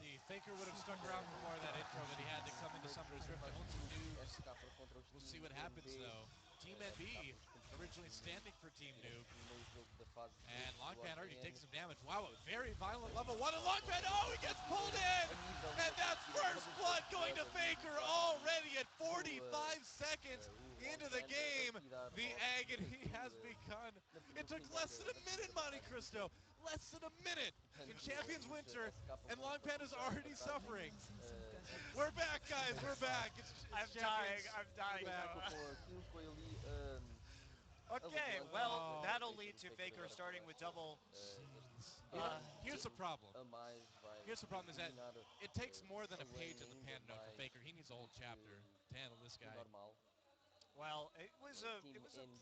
see. Faker would have stuck around for more of that intro, but he had to come into Summoner's Rift to own some noobs. We'll see what happens, though. Team NB, originally standing for Team Noob. And Longpan already taking some damage. Wow, a very violent level 1, and Longpan, oh, he gets pulled in! And that's first blood going to Faker already at 45 seconds into the game. The agony has begun. It took less than a minute, Monte Cristo. Less than a minute in Champions Winter, and Longpan is already suffering. We're back, guys. We're back. It's I'm dying. Okay, well, that'll lead to Faker starting with double. Here's the problem. Here's the problem is that it takes more than a page of the pan note for Faker. He needs a whole chapter to handle this guy. Well, it was a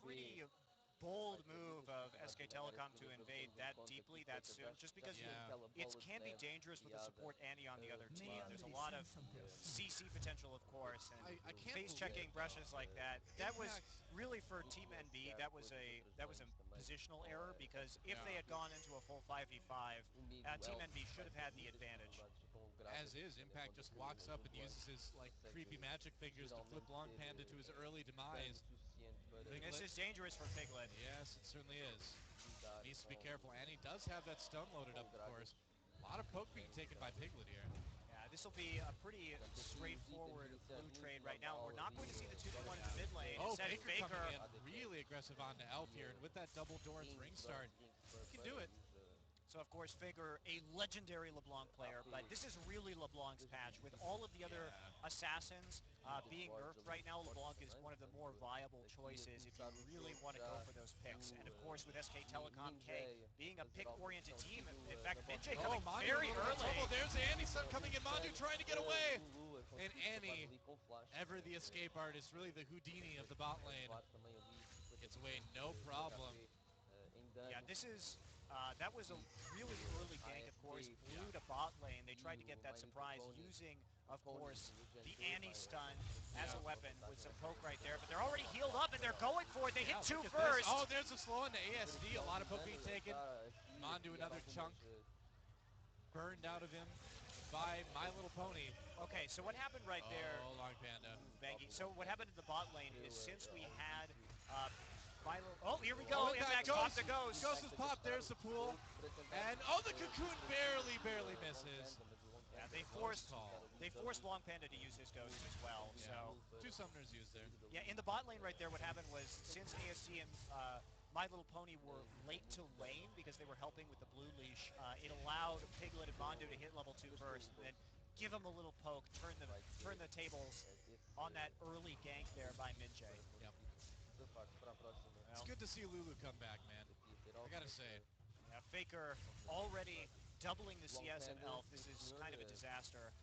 pretty bold move of SK Telecom to invade that deeply that soon, just because it can be dangerous with the support Annie on the other team. There's a lot of CC potential, of course, and face-checking brushes like that. That was really for Team NB. That was a positional error, because if they had gone into a full 5v5, Team NB should have had the advantage. As is, Impact just walks up and uses his creepy magic fingers to flip Long Panda to his early demise. This is dangerous for Piglet. Yes, it certainly is. Needs to be careful, and he does have that stun loaded up, of course. A lot of poke being taken by Piglet here. Yeah, this will be a pretty straightforward blue trade right now. We're not going to see the 2v1 in the mid lane. Oh, Faker coming in really aggressive onto Elf here, and with that double Doran's ring start, he can do it. So, of course, Faker, a legendary LeBlanc player, but this is really LeBlanc's patch. With all of the other assassins being nerfed right now, LeBlanc is one of the more viable choices if you really want to go for those picks. And, of course, with SK Telecom K being a pick-oriented team, in fact, Minjay coming very early. There's Annie coming in, Mandu trying to get away. And Annie, ever the escape artist, really the Houdini of the bot lane, gets away no problem. Yeah, this is, that was a really early gank, of course, blue to bot lane. They tried to get that surprise using, of course, the Annie stun as a weapon with some poke right there, but they're already healed up and they're going for it. They hit two first. Oh, there's a slow into ASD. A lot of poke being taken. Mandu another chunk burned out of him by My Little Pony. Okay, so what happened right there? Oh, Long Panda. Bangy. So what happened in the bot lane is, since we had oh, here we go. Impact popped the Ghost. Ghost is popped. There's the pool. And, oh, the Cocoon barely misses. Yeah, they forced Long Panda to use his Ghost as well. Yeah. So 2 summoners used there. Yeah, in the bot lane right there, what happened was, since ASC and My Little Pony were late to lane because they were helping with the blue leash, it allowed Piglet and Mandu to hit level 2 first, and then give them a little poke, turn the tables on that early gank there by Minjay. Yep. It's good to see Lulu come back, man. I gotta say. Yeah, Faker already doubling the CS and Elf. This is kind of a disaster.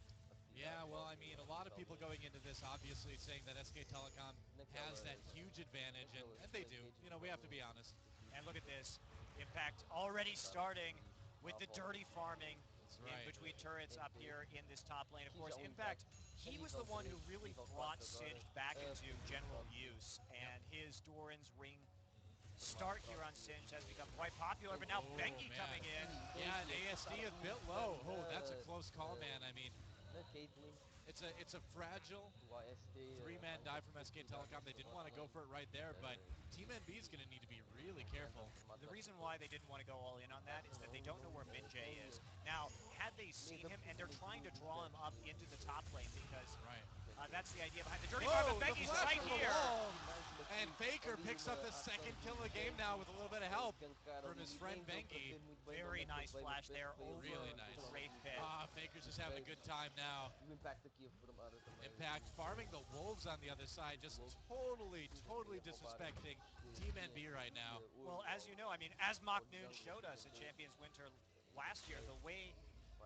Yeah, well, I mean, a lot of people going into this obviously saying that SK Telecom has that huge advantage, and they do. You know, we have to be honest. And look at this. Impact already starting with the dirty farming in between turrets up here in this top lane. Of course, Impact, he was the one who really brought Singed back into general use, and his Doran's ring start here on Singed has become quite popular, but now Bengi coming in. Yeah, and ASD a bit low. Oh, that's a close call, man. I mean, it's a fragile 3-man dive from SK Telecom. They didn't want to go for it right there, but Team NB is going to need to be really careful. The reason why they didn't want to go all in on that is that they don't know where Minjay is. Now, had they seen him, and they're trying to draw him up into the top lane, because that's the idea behind the dirty farm, but Bengi's right here. And Faker picks up the second kill of the game now with a little bit of help from his friend Bengi. Very nice flash there over really nice. the Wraith Pit. Faker's just having a good time now. Impact farming the Wolves on the other side, just totally disrespecting Team NB right now. Well, as you know, I mean, as Mock Noon showed us in Champions Winter last year, the way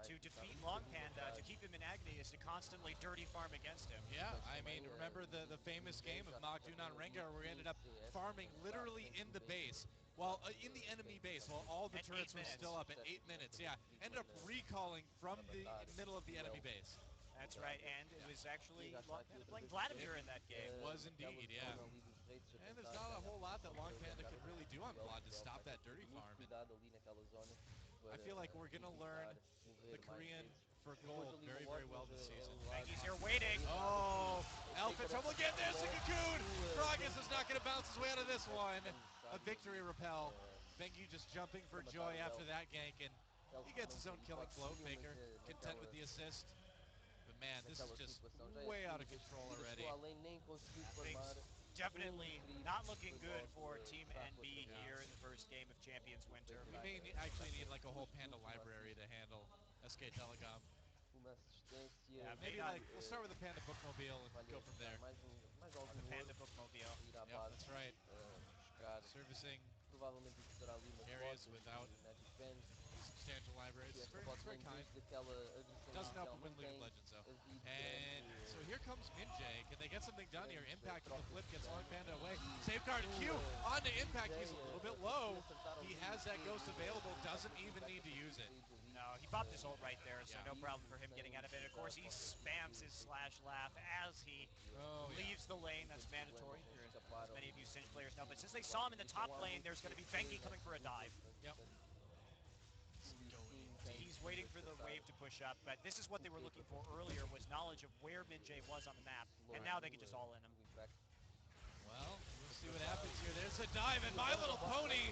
to defeat Long Panda, to keep him in agony, is to constantly dirty farm against him. Yeah, I mean, remember the famous game of Mock Noon on Rengar, where we ended up farming literally in the base, while in the enemy base, while all the turrets were still up at 8 minutes. Yeah, ended up recalling from the middle of the enemy base. That's right, and it was actually Long Panda playing Vladimir in that game. It was indeed, yeah. And there's not a whole lot that Long Panda could really do on Vlad to stop that dirty farm. And I feel like we're going to learn the Korean for gold very, very well this season. Bengi's here waiting. Oh, Elf in trouble again. There's the cocoon. Frogus is not going to bounce his way out of this one. A victory repel. Bengi just jumping for joy after that gank, and he gets his own killing blow. Faker content with the assist. But man, this is just way out of control already. Things definitely not looking good for Team NB here in the first game of Champions Winter. We may actually need like a whole Panda library to handle SK Telecom. Yeah, Maybe like we'll start with the Panda Bookmobile and go from there. The Panda Bookmobile. Yep, that's right. Servicing areas without substantial libraries. It's very kind. Doesn't help him win League of Legends, though. And so here comes Minjay. Can they get something done here? Impact with the flip gets Long Panda away. Safeguard and Q on to Impact. He's a little bit low. He has that ghost available. Doesn't even need to use it. No, he popped his ult right there, so no problem for him getting out of it. Of course, he spams his slash laugh as he leaves the lane. That's mandatory, as many of you Cinch players know. But since they saw him in the top lane, there's going to be Bengi coming for a dive. Yep. He's waiting for the wave to push up, but this is what they were looking for earlier, was knowledge of where Minjay was on the map, and now they can just all in him. Well, we'll see what happens here. There's a dive, and My Little Pony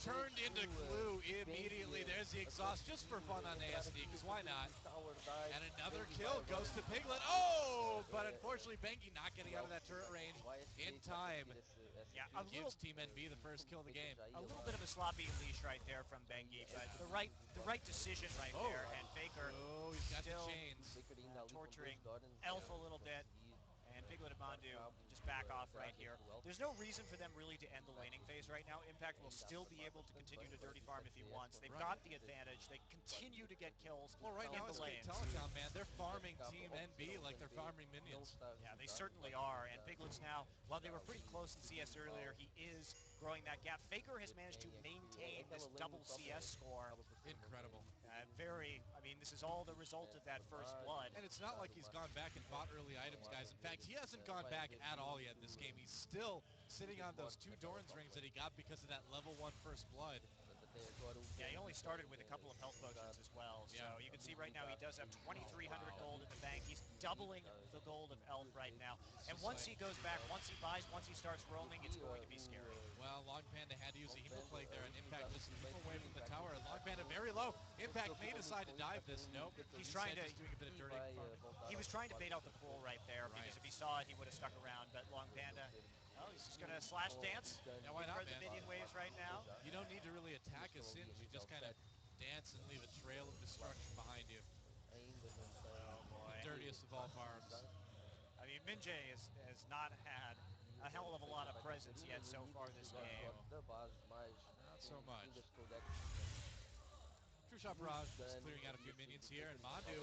turned into glue immediately. There's the exhaust just for fun on ASD, because why not? And another kill goes to Piglet. Oh, but unfortunately, Bengi not getting out of that turret range in time. Yeah, Gives Team NB the first kill of the game. A little bit of a sloppy leash right there from Bengi, but the right decision right there, and Faker he's got still the chains. Torturing Elf a little bit. And Piglet and Mandu just back off right here. There's no reason for them really to end the laning phase right now. Impact will still be able to continue to dirty farm if he wants. They've got the advantage. They continue to get kills right in now the lanes. Telecom, man, they're farming Team NB like they're farming minions. Yeah, they certainly are. And Piglet's now, while they were pretty close in CS earlier, he is growing that gap. Faker has managed to maintain this double CS score. Incredible. This is all the result of that first blood. And it's not like he's gone back and bought early items, guys. In fact, he hasn't gone back at all yet this game. He's still sitting on those 2 Doran's rings that he got because of that level 1 first blood. Yeah, he only started with a couple of health potions as well. So you can see right now he does have 2,300 gold in the bank. He's doubling the gold of Elf right now. And once he goes back, once he buys, once he starts roaming, it's going to be scary. Well, Long Panda had to use a Hemo Plague there, and Impact just keep away from the tower. Long Panda very low. Impact may decide to dive this. Nope. He's trying to doing a bit of dirty farming. He was trying to bait out the pool right there, because if he saw it, he would have stuck around. But Long Panda, well, he's just going to slash dance. Yeah, why not, for the minion waves right now. You don't need to really attack a Singe. You just kind of dance and leave a trail of destruction behind you. Oh, boy. The dirtiest of all farms. I mean, Minjay has not had a hell of a lot of presence yet so far this game. Not so much. True Shot Barrage just clearing out a few minions here, and Mandu,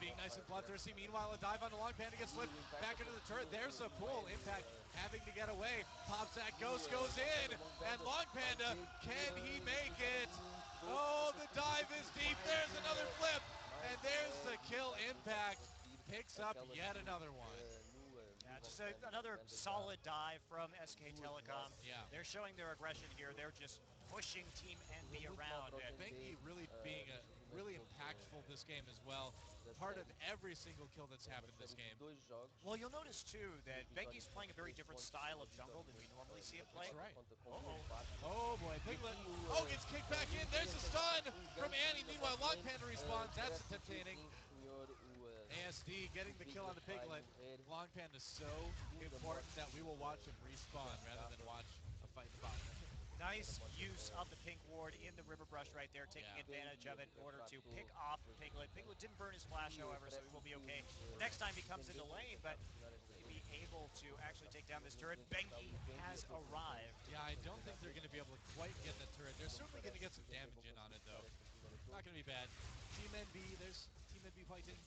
being nice and bloodthirsty. Meanwhile, a dive on the Long Panda gets slipped back into the turret. There's a pull. Impact having to get away. Pops that ghost, goes in, and Long Panda, can he make it? Oh, the dive is deep. There's another flip, and there's the kill. Impact picks up yet another one. Yeah, just another solid dive from SK Telecom. Yeah. They're showing their aggression here. They're just pushing Team NB around. Bengi really being really impactful this game as well. Part of every single kill that's happened this game. Well, you'll notice too that Bengi's playing a very different style of jungle than we normally see him play. That's right. Uh-oh. Oh boy, Piglet. Oh, gets kicked back in. There's a stun from Annie. Meanwhile, Long Panda respawns. That's entertaining. ASD getting the kill on the Piglet. Long Panda so important that we will watch him respawn rather than watch a fight in the bottom. Nice use of the pink ward in the river brush right there, taking advantage of it in order to pick off Piglet. Piglet didn't burn his flash, however, so he will be okay. The next time he comes into lane, but may be able to actually take down this turret. Bengi has arrived. Yeah, I don't think they're going to be able to quite get that turret. They're certainly going to get some damage in on it, though. Not going to be bad. Team NB, there's Team NB fighting.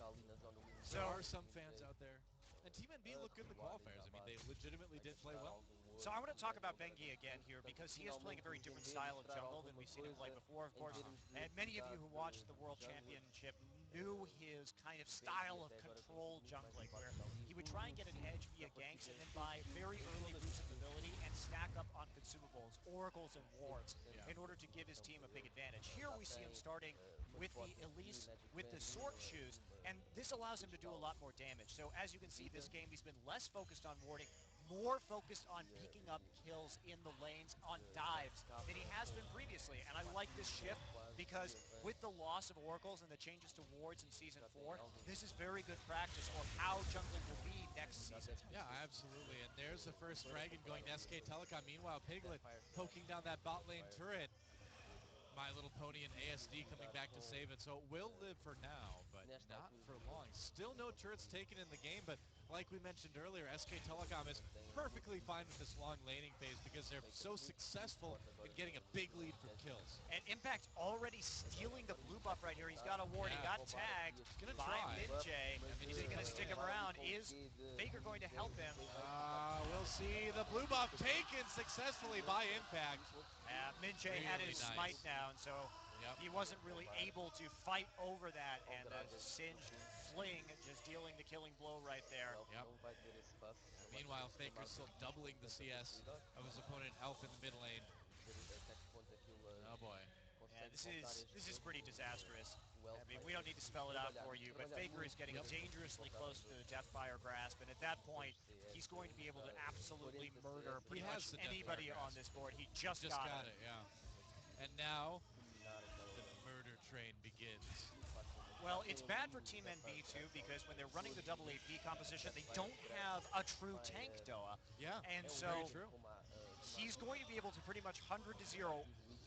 There are some fans out there. And Team NB looked good in the qualifiers. I mean, they legitimately did play well. So I want to talk about Bengi again here, because he is playing a very different style of jungle than we've seen him play before, of course. And many of you who watched the World Championship knew his kind of style of control jungling, where he would try and get an edge via ganks and then buy very early boosts of ability and stack up on consumables. oracles and wards in order to give his team a big advantage. Here we see him starting with the Elise, with the Sork shoes, and this allows him to do a lot more damage. So as you can see, this game he's been less focused on warding, more focused on picking up kills in the lanes on dives than he has been previously. And I like this shift because with the loss of oracles and the changes to wards in Season 4, this is very good practice on how jungling will be next season. Yeah, absolutely. And there's the first dragon going to SK Telecom. Meanwhile, Piglet poking down that bot lane turret. My Little Pony and ASD coming back to save it. So it will live for now, but not for long. Still no turrets taken in the game, but like we mentioned earlier, SK Telecom is perfectly fine with this long laning phase because they're so successful in getting a big lead from kills. And Impact already stealing the blue buff right here. He's got a ward. He got tagged by Minjay. Is he going to stick him around? Is Faker going to help him? We'll see the blue buff taken successfully by Impact. Minjay Really had his nice. smite down, so he wasn't really able to fight over that, and the singed fling just dealing the killing blow right there. Yep. Meanwhile, Faker's still doubling the CS of his opponent Elf in the mid lane. Oh boy. Yeah, this is pretty disastrous. I mean, we don't need to spell it out for you, but Faker is getting dangerously close to the Deathfire grasp, and at that point, he's going to be able to absolutely murder pretty much anybody on this board. He just got it. Yeah. And now, the murder train begins. Well, it's bad for Team NB too, because when they're running the double AP composition, they don't have a true tank Doa. Yeah, and so very true. He's going to be able to pretty much 100-0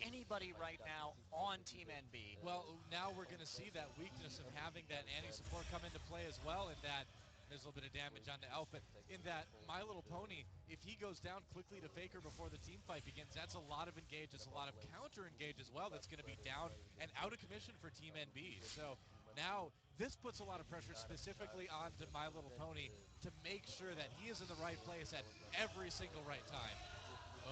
anybody right now on Team NB. Well, now we're going to see that weakness of having that anti-support come into play as well, in that there's a little bit of damage on the Elf, but in that My Little Pony, if he goes down quickly to Faker before the team fight begins, that's a lot of engage, it's a lot of counter engage as well that's going to be down and out of commission for Team NB. So now this puts a lot of pressure specifically onto My Little Pony to make sure that he is in the right place at every single right time.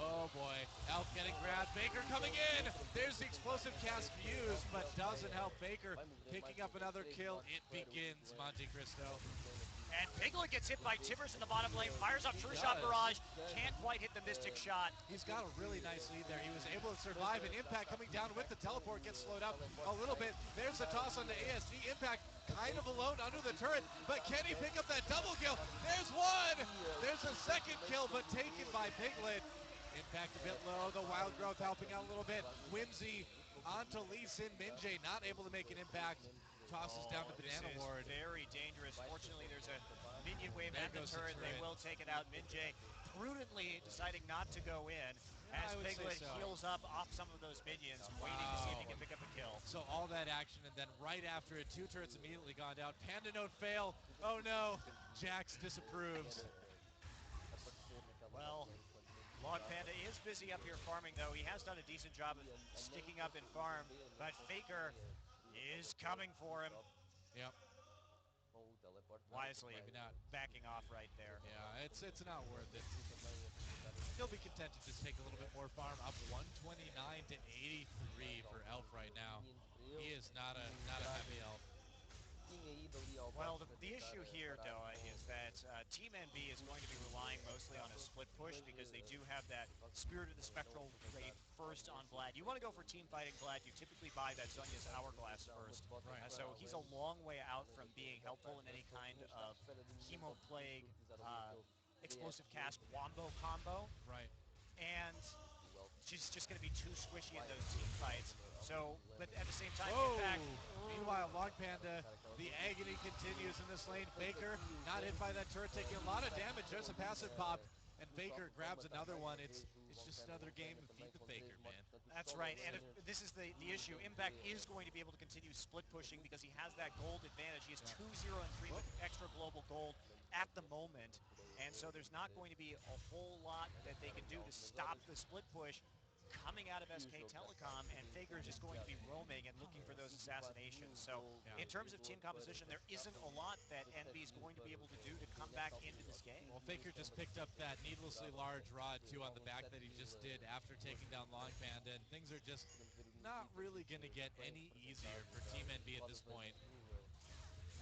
Oh boy, Elf getting grabbed, Faker coming in! There's the explosive cast used, but doesn't help Faker. Picking up another kill, it begins, Monte Cristo. And Piglet gets hit by Tibbers in the bottom lane, fires up True Shot Barrage, can't quite hit the Mystic Shot. He's got a really nice lead there. He was able to survive, and Impact coming down with the teleport gets slowed up a little bit. There's a toss on the ASD. Impact kind of alone under the turret, but can he pick up that double kill? There's one! There's a second kill, but taken by Piglet. Impact a bit low, the Wild Growth helping out a little bit. Whimsy onto Lee Sin. Minjay not able to make an impact. Tosses down to Banana Ward. Very dangerous. Fortunately, there's a minion wave at the turret. They will take it out. Minjay prudently deciding not to go in as Piglet heals up off some of those minions, waiting to see if he can pick up a kill. So all that action, and then right after it, 2 turrets immediately gone down. Panda Note fail. Oh no, Jax disapproves. Well, Log Panda is busy up here farming, though. He has done a decent job of sticking up in farm, but Faker is coming for him. Yep. Wisely backing off right there. Yeah, it's not worth it. He'll be content to just take a little bit more farm. Up 129 to 83 for Elf right now. He is not a happy Elf. Well, the issue here, Doa, is that Team NB is going to be relying mostly on a split push because they do have that Spirit of the Spectral Wraith first on Vlad. You want to go for team fighting Vlad, you typically buy that Zhonya's Hourglass first. Right. So he's a long way out from being helpful in any kind of Chemo Plague, explosive cast wombo combo. Right. And she's just going to be too squishy in those team fights. So, but at the same time, Impact. Meanwhile, Log Panda, the agony continues in this lane. Faker not hit by that turret, taking a lot of damage. There's a passive pop, and Faker grabs another one. It's just another game of Feed the Faker, man. That's right, and if this is the issue. Impact is going to be able to continue split pushing because he has that gold advantage. He has 2-0 and 3 with extra global gold at the moment, and so there's not going to be a whole lot that they can do to stop the split push coming out of SK Telecom, and Faker is just going to be roaming and looking for those assassinations. So in terms of team composition, there isn't a lot that NB is going to be able to do to come back into this game. Well, Faker just picked up that needlessly large rod, too, on the back that he just did after taking down Long Panda, and things are just not really going to get any easier for Team NB at this point.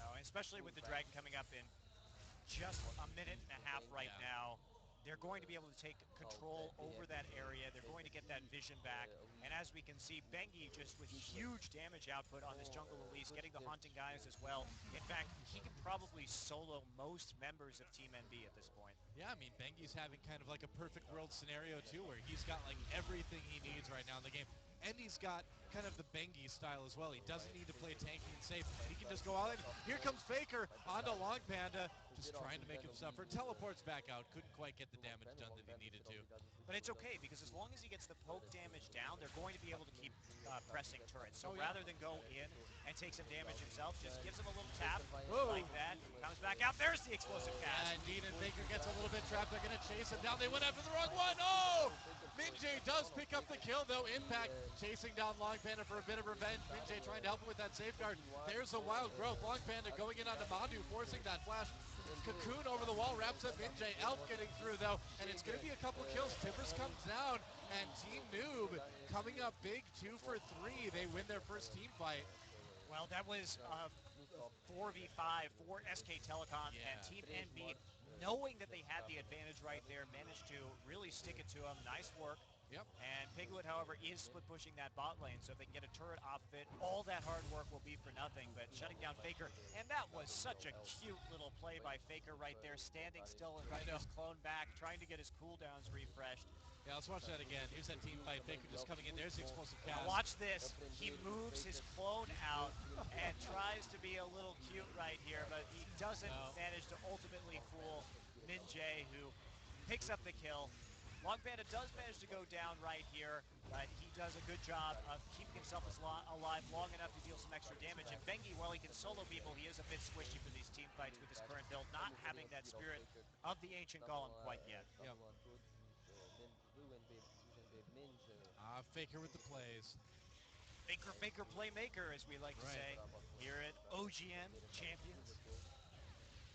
No, especially with the Dragon coming up in just a minute and a half right now. They're going to be able to take control over over that area. They're going to get that vision back. And as we can see, Bengi just with huge damage output on this jungle Elise, getting the haunting guys as well. In fact, he can probably solo most members of Team NB at this point. Yeah, I mean, Bengi's having kind of like a perfect world scenario too, where he's got like everything he needs right now in the game. And he's got kind of the Bengi style as well. He doesn't need to play tanky and safe. He can just go all in. Here comes Faker onto Long Panda, just trying to make him suffer. Teleports back out. Couldn't quite get the damage done that he needed to. But it's okay, because as long as he gets the poke damage down, they're going to be able to keep pressing turrets. So rather than go in and take some damage himself, just gives him a little tap like that. Comes back out. There's the explosive cast. Yeah, indeed, and Faker gets a little bit trapped. They're going to chase him down. They went after the wrong one. Oh! Minjay does pick up the kill, though. Impact chasing down Long Panda for a bit of revenge. Minjay trying to help him with that safeguard. There's a wild growth. Long Panda going in onto Mandu, forcing that flash. Cocoon over the wall, wraps up Minjay. Elf getting through, though, and it's going to be a couple kills. Timbers comes down, and Team Noob coming up big 2 for 3. They win their first team fight. Well, that was 4v5 for SK Telecom and Team NB, knowing that they had the advantage right there, managed to really stick it to them. Nice work. Yep. And Piglet, however, is split pushing that bot lane, so if they can get a turret off of it, all that hard work will be for nothing, but shutting down Faker. And that was such a cute little play by Faker right there, standing still and running his clone back, trying to get his cooldowns refreshed. Yeah, let's watch that again. Here's that team fight. Faker just coming in. There's the explosive cast. Now watch this. He moves his clone out and tries to be a little cute right here, but he doesn't manage to ultimately fool Minjay, who picks up the kill. Long Panda does manage to go down right here, but he does a good job of keeping himself alive long enough to deal some extra damage. And Bengi, while he can solo people, he is a bit squishy for these team fights with his current build, not having that spirit of the Ancient Golem quite yet. Yep. Faker with the plays. Faker, playmaker, as we like to say, here at OGN Champions.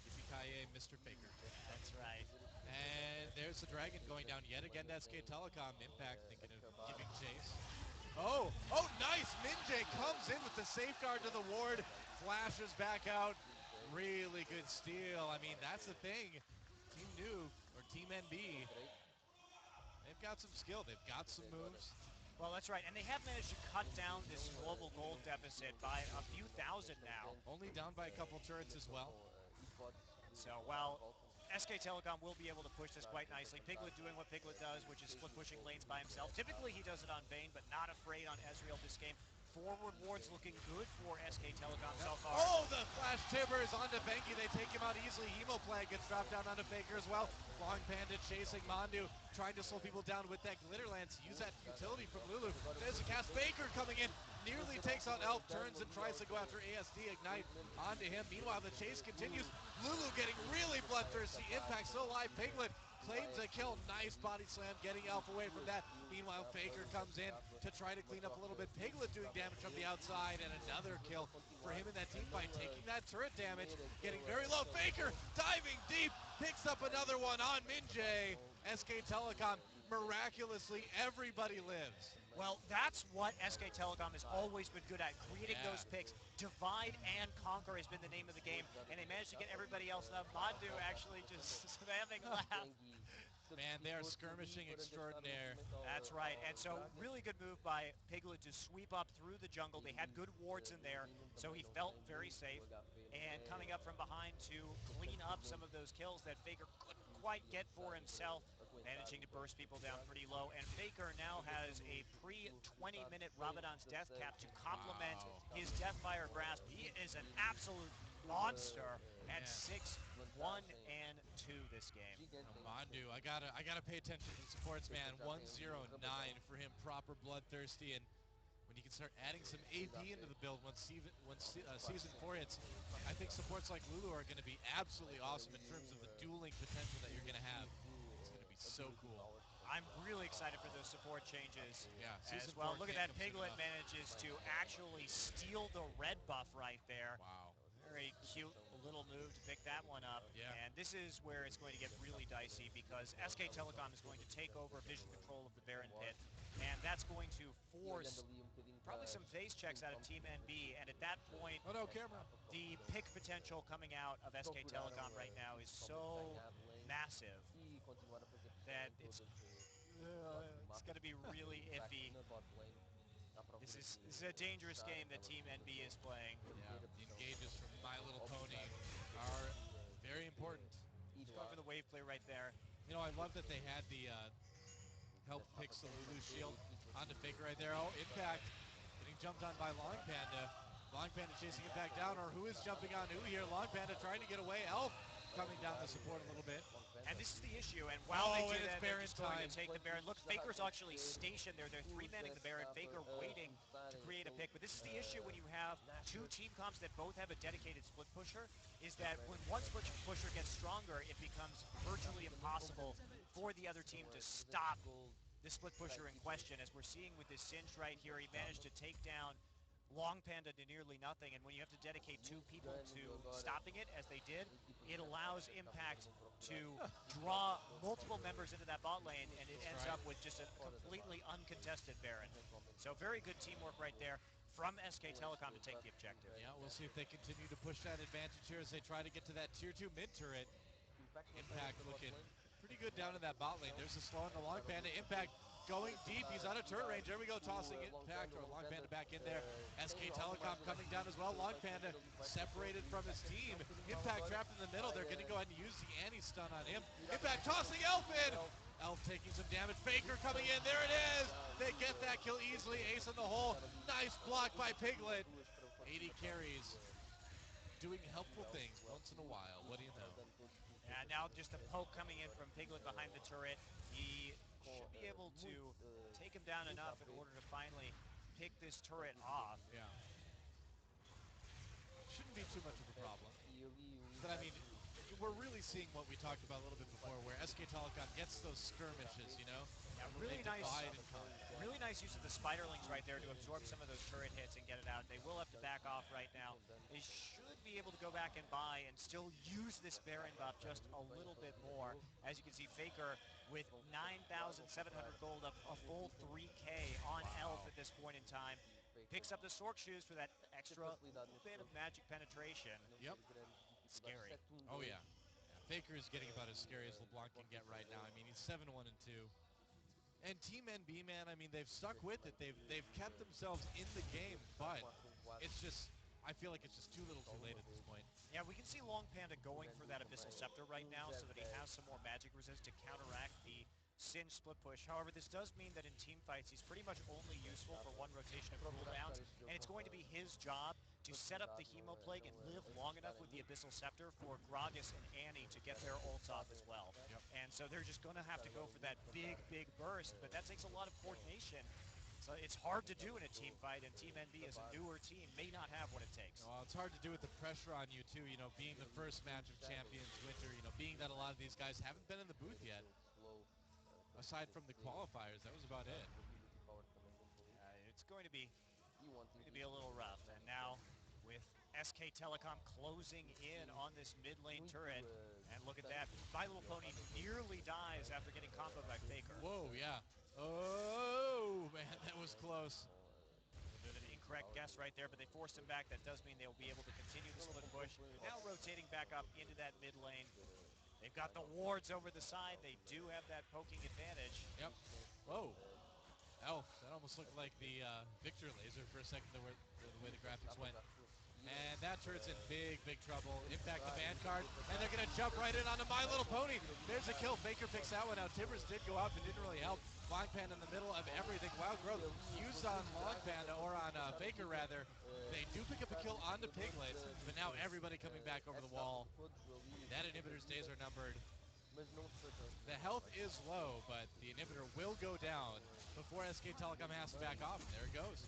Yippee-ki-yay, Mr. Faker. That's right. And there's the Dragon going down yet again. That's SK Telecom. Impact thinking of giving chase. Oh, nice! Minjay comes in with the safeguard to the ward, flashes back out. Really good steal. I mean, that's the thing. Team Noob, or Team NB, they've got some skill. They've got some moves. Well, that's right, and they have managed to cut down this global gold deficit by a few thousand now. Only down by a couple turrets as well. So, while SK Telecom will be able to push this quite nicely. Piglet doing what Piglet does, which is split pushing lanes by himself. Typically, he does it on Vayne, but not afraid on Ezreal this game. Forward wards looking good for SK Telecom so far. Oh, the flash Timbers onto Bengi. They take him out easily. Hemoplag gets dropped down onto Faker as well. Long Panda chasing Mandu, trying to slow people down with that Glitter Lance. Use that utility from Lulu. There's a cast. Faker coming in. Nearly takes out Elf, turns and tries to go after ASD Ignite onto him. Meanwhile, the chase continues. Lulu getting really bloodthirsty. Impact still alive. Piglet claims a kill. Nice body slam, getting Elf away from that. Meanwhile, Faker comes in to try to clean up a little bit. Piglet doing damage from the outside, and another kill for him in that team fight, taking that turret damage, getting very low. Faker diving deep, picks up another one on Minjay. SK Telecom, miraculously, everybody lives. Well, that's what SK Telecom has always been good at, creating those picks. Divide and conquer has been the name of the game, and they managed to get everybody else up. Mandu actually just spamming laugh. Man, they are skirmishing extraordinaire. That's right, and so really good move by Piglet to sweep up through the jungle. They had good wards in there, so he felt very safe. And coming up from behind to clean up some of those kills that Faker couldn't quite get for himself, managing to burst people down pretty low. And Faker now has a pre-20-minute Rabadon's death cap to complement his Deathfire grasp. He is an absolute monster at 6-1-2 this game. Mandu, I gotta pay attention to the supports, man. 109 for him, proper bloodthirsty, and when you can start adding some AD into the build once season 4 hits, I think supports like Lulu are going to be absolutely awesome in terms of the dueling potential that you're going to have. It's going to be so cool. I'm really excited for those support changes as season well. 4 Look at that, Piglet manages to actually steal the red buff right there. Wow. Very cute little move to pick that one up. Yeah. And this is where it's going to get really dicey because SK Telecom is going to take over vision control of the Baron Pit. And that's going to force probably some phase checks out of Team NB. And at that point, the pick potential coming out of SK Telecom right now is so massive that going to be really iffy. This is a dangerous game that Team NB is playing. Yeah, the engages from My Little Pony are very important. He's going for the wave play right there. You know, I love that they had the help fix the Lulu shield onto Faker right there. Oh, Impact getting jumped on by Long Panda. Long Panda chasing Impact down, or who is jumping on who here? Long Panda trying to get away. Elf coming down the support a little bit. And this is the issue, and while they do that, they're just going time. to take the Baron. Look, Faker's actually stationed there. They're three-manning the Baron. Faker waiting to create a pick. But this is the issue when you have two team comps that both have a dedicated split pusher, is that when one split pusher gets stronger, it becomes virtually impossible for the other team to stop the split pusher in question. As we're seeing with this Singed right here, he managed to take down Long Panda to nearly nothing, and when you have to dedicate two people to stopping it, as they did, it allows Impact to draw multiple members into that bot lane, and it ends up with just a completely uncontested Baron. So very good teamwork right there from SK Telecom to take the objective. Yeah, we'll see if they continue to push that advantage here as they try to get to that tier 2 mid turret. Impact looking pretty good down in that bot lane. There's a slow on the Long Panda. Impact going deep. He's out of turret range. There we go, tossing Impact, or Long Panda back in there. SK Telecom coming down as well. Long Panda separated from his team. Impact trapped in the middle. They're going to go ahead and use the anti-stun on him. Impact tossing Elf in. Elf taking some damage. Faker coming in. There it is. They get that kill easily. Ace in the hole. Nice block by Piglet. 80 carries. Doing helpful things once in a while. What do you know? And now just a poke coming in from Piglet behind the turret. He should be able to take him down enough in order to finally pick this turret off. Yeah. Shouldn't be too much of a problem. But I mean, we're really seeing what we talked about a little bit before, where SK Telecom gets those skirmishes, you know? Yeah, really nice use of the spiderlings right there to absorb some of those turret hits and get it out. They will have to back off right now. They should be able to go back and buy and still use this Baron buff just a little bit more. As you can see, Faker with 9,700 gold, a full 3K on Elf at this point in time. Picks up the Sork shoes for that extra bit of magic penetration. Yep. Scary. Oh, yeah. Faker is getting about as scary as LeBlanc can get right now. I mean, he's 7-1-2. And Team NB, man, I mean, they've stuck with it. They've kept themselves in the game, but it's just, I feel like it's just too little too late at this point. Yeah, we can see Long Panda going for that Abyssal Scepter right now so that he has some more magic resist to counteract the Singed split push. However, this does mean that in team fights, he's pretty much only useful for one rotation of cooldowns, and it's going to be his job to set up the Hemo Plague and live long enough with the Abyssal Scepter for Gragas and Annie to get their ults off as well. Yep. And so they're just going to have to go for that big burst, but that takes a lot of coordination. So it's hard to do in a team fight, and Team NB as a newer team may not have what it takes. Well, it's hard to do with the pressure on you, too, you know, being the first match of Champions Winter, you know, being that a lot of these guys haven't been in the booth yet. Aside from the qualifiers, that was about it. It's going to be a little rough. And now with SK Telecom closing in on this mid lane turret, and look at that, My Little Pony nearly dies after getting comboed by Faker. Whoa, yeah. Oh, man, that was close. A bit of an incorrect guess right there, but they forced him back. That does mean they'll be able to continue the split push. Now rotating back up into that mid lane. They've got the wards over the side. They do have that poking advantage. Yep. Whoa. Elf. That almost looked like the Victor laser for a second, the way the graphics went. And that turret's in big trouble. Impact the Vanguard, and they're going to jump right in onto My Little Pony. There's a kill. Faker picks that one out. Timbers did go out, but didn't really help. Long Panda in the middle of everything. Wild Growth used on Long Panda, or on Faker rather. They do pick up a kill onto Piglet, but now everybody coming back over the wall. That inhibitor's days are numbered. The health is low, but the inhibitor will go down before SK Telecom has to back off. There it goes.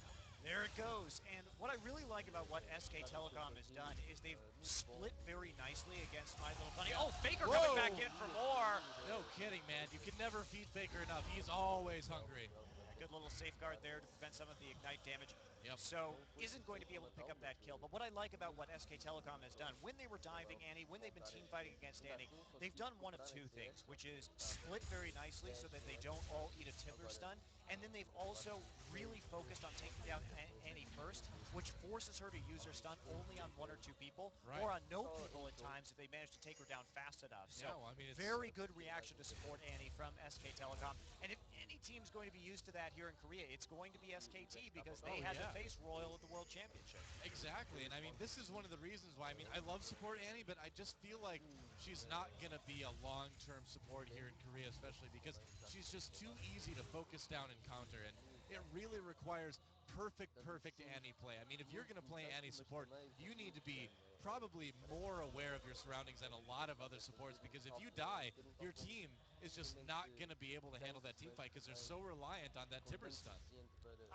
There it goes. And what I really like about what SK Telecom has done is they've split very nicely against My Little Pony. Oh, Faker coming back in for more. No kidding, man. You can never feed Faker enough. He's always hungry. A good little safeguard there to prevent some of the Ignite damage. Yep. So isn't going to be able to pick up that kill. But what I like about what SK Telecom has done, when they were diving Annie, when they've been team fighting against Annie, they've done one of two things, which is split very nicely so that they don't all eat a Timber stun, and then they've also really focused on taking down Annie first, which forces her to use her stun only on 1 or 2 people, or on no people at times if they manage to take her down fast enough. So, yeah, well, I mean, it's very good reaction to support Annie from SK Telecom. And if any team's going to be used to that here in Korea, it's going to be SKT, because they had to face Royal at the World Championship. Exactly, and I mean, this is one of the reasons why, I mean, I love support Annie, but I just feel like she's not going to be a long-term support here in Korea, especially because she's just too easy to focus down and counter, and it really requires perfect Annie play. I mean, if you're going to play Annie support, you need to be probably more aware of your surroundings than a lot of other supports, because if you die, your team is just not going to be able to handle that team fight because they're so reliant on that Timber stun.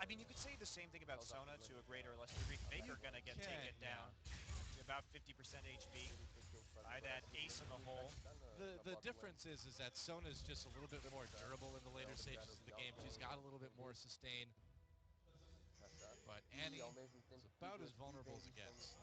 I mean, you could say the same thing about Sona to a greater or less degree. Faker going to get taken down to about 50% HP by that ace in the hole. The difference is that Sona's just a little bit more durable in the later stages of the game. She's got a little bit more sustain. But Annie is about as vulnerable as it gets.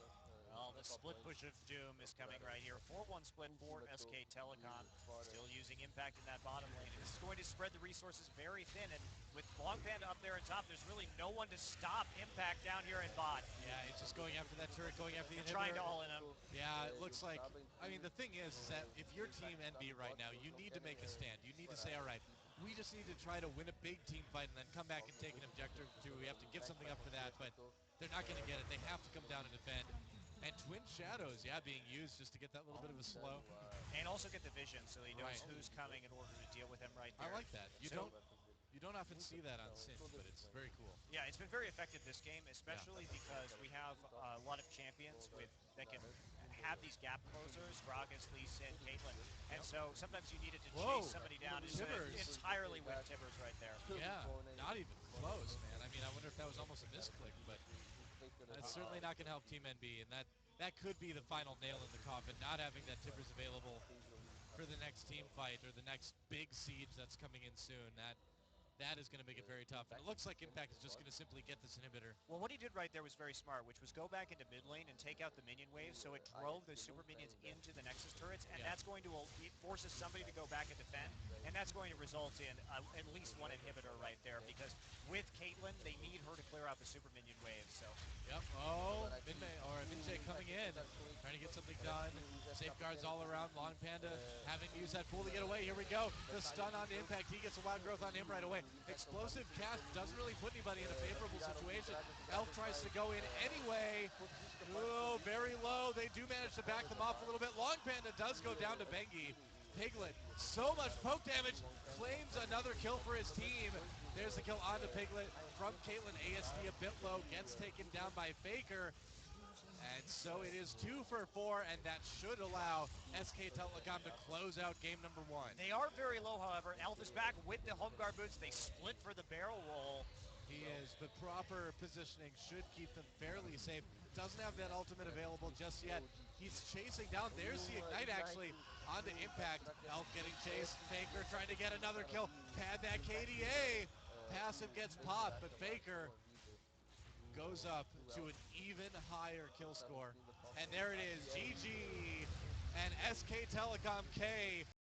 Well, the split push of Doom is coming right here. 4-1 split for SK Telecom. Still using Impact in that bottom lane. And this is going to spread the resources very thin. And with Long Panda up there on top, there's really no one to stop Impact down here in bot. Yeah, it's just going after that turret, going after the inhibitor. Trying to all-in him. Yeah, it looks like, I mean, the thing is that if you're Team NB right now, you need to make a stand. You need to say, all right, we just need to try to win a big team fight and then come back and take an objective too. We have to give something up for that, but they're not going to get it. They have to come down and defend. And Twin Shadows, yeah, being used just to get that little bit of a slow. And also get the vision so he knows who's coming in order to deal with him right there. I like that. You don't often see that on Sin, but it's very cool. Yeah, it's been very effective this game, especially because we have a lot of champions that can have these gap closers, Gragas, Lee Sin, Caitlyn. And so sometimes you needed to chase somebody down entirely with Tibbers right there. Yeah, not even close, man. I mean, I wonder if that was almost a misclick, but that's certainly not going to help Team NB, and that could be the final nail in the coffin, not having that Tibbers available for the next team fight or the next big siege that's coming in soon. That is going to make it very tough. And it looks like Impact is just going to simply get this inhibitor. Well, what he did right there was very smart, which was go back into mid lane and take out the minion wave, so it drove the super minions into the Nexus turrets, and that's going to, it forces somebody to go back and defend, and that's going to result in at least one inhibitor right there, because with Caitlyn, they need her to clear out the super minion wave, so. Yep, Minjay coming in, trying to get something done. Safeguards all around, Long Panda having to use that pool to get away. Here we go, the stun on Impact, he gets a wild growth on him right away. Explosive cast doesn't really put anybody in a favorable situation. Elf tries to go in anyway. Oh, very low. They do manage to back them off a little bit. Long Panda does go down to Bengi. Piglet, so much poke damage, claims another kill for his team. There's the kill onto Piglet from Caitlyn. ASD a bit low, gets taken down by Faker. And so it is 2 for 4, and that should allow SK Telecom to close out game number 1. They are very low, however. Elf is back with the home guard boots. They split for the barrel roll. He is. The proper positioning should keep them fairly safe. Doesn't have that ultimate available just yet. He's chasing down. There's the Ignite actually onto Impact. Elf getting chased. Faker trying to get another kill. Pad that KDA. Passive gets popped, but Faker goes up to an even higher kill score. And there it is, GG and SK Telecom K